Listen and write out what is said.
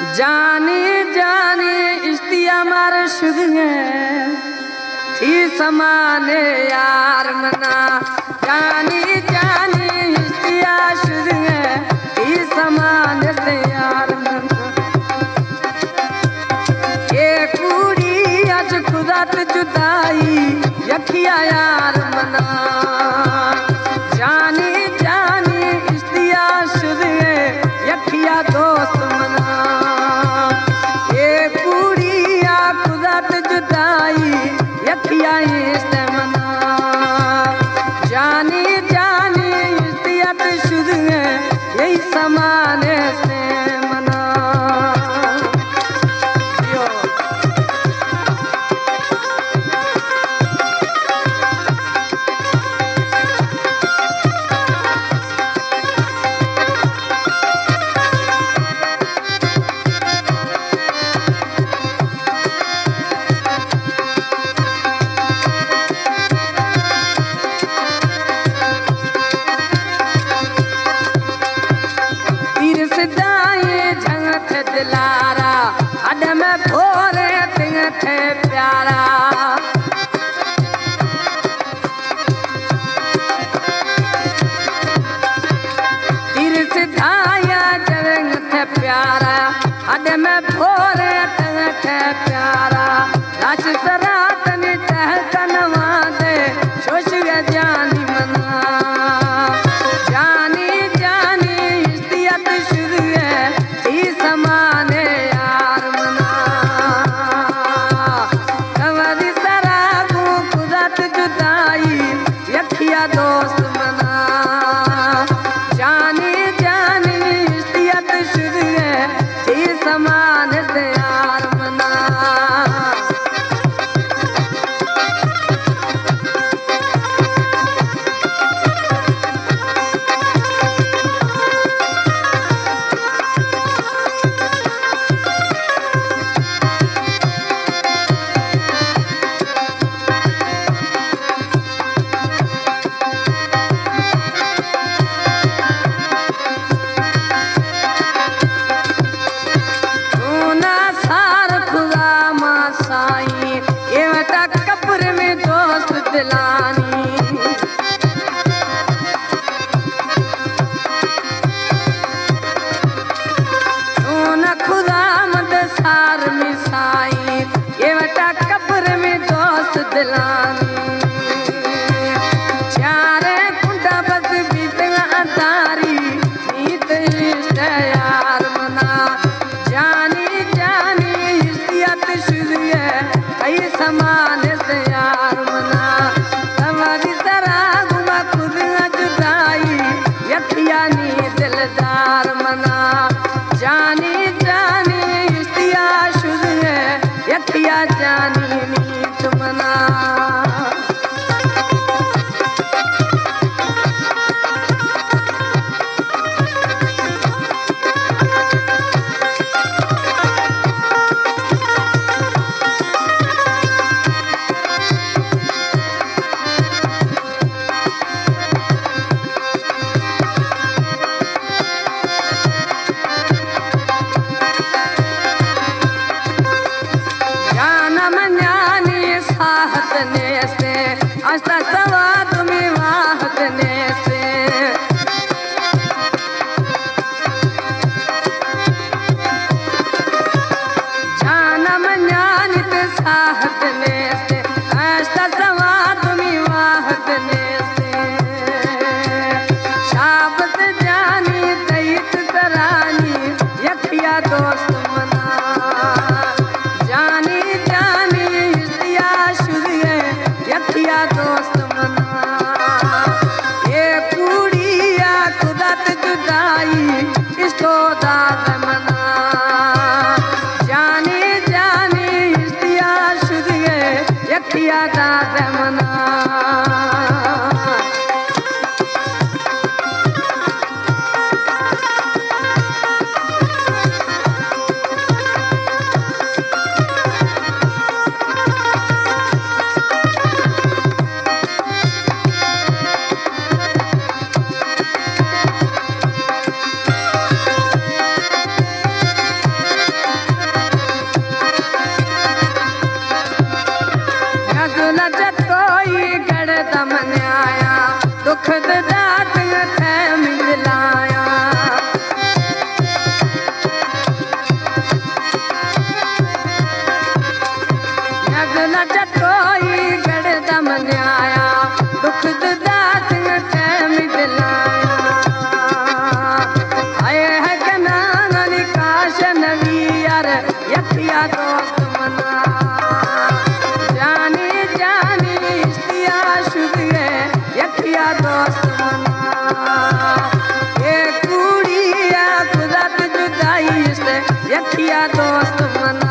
जानी जानी इश्तिया मार शुगे थी समाने यार मना। जानी जानी इश्तिया शुगे थी समाने से यार मना। ये कुड़ी आज खुदा ते जुदाई यखिया यार मना। जानी जानी इश्तिया शुगे यखिया दोस्त मना। यखिया इश्त मना। जानी जानी इश्तियत शुरू है यही समाने से मना। दिलारा अड में भोरे तिंग थे प्यारा। तीर सिधाया जरंग थे प्यारा अड में भोरे तिंग थे प्यारा। राज सरातन टहकनवा दे शोष गए जानी मना। जानी जानी इश्तियत शुरू है थी समाने यार मना। कवरी सराबू कुदरत जुदाई यखिया दोस्त मना। जानी जानी इश्तियत शुरू है थी समाने से यार मना। चारे कुंडा बस बीतला तारी नीत इश्त यार मना। जानी जानी इश्तियत शुरू है कई समान से यार मना। तुम्हारी तरह गुमा खुद जुदाई यखिया नी दिलदार मना। जानी जानी इश्तिया शुरू है यखिया जानी नीत मना। आस्था सवा तुम्हें वाहत ने से। जाना मन्यानित साहत ने से। आस्था सवा तुम्हें वाहत ने से। शाबत जानी तईत तरानी यखिया दोस्त मना। जानी जानी इश्तिया शुरू है यखिया दोस्त मना। ये कुड़िया खुदत जुदाई इसको दाद मना। जानी जानी इश्तिया शुरू है यखिया दाद मना। सेठिया दोस्त मना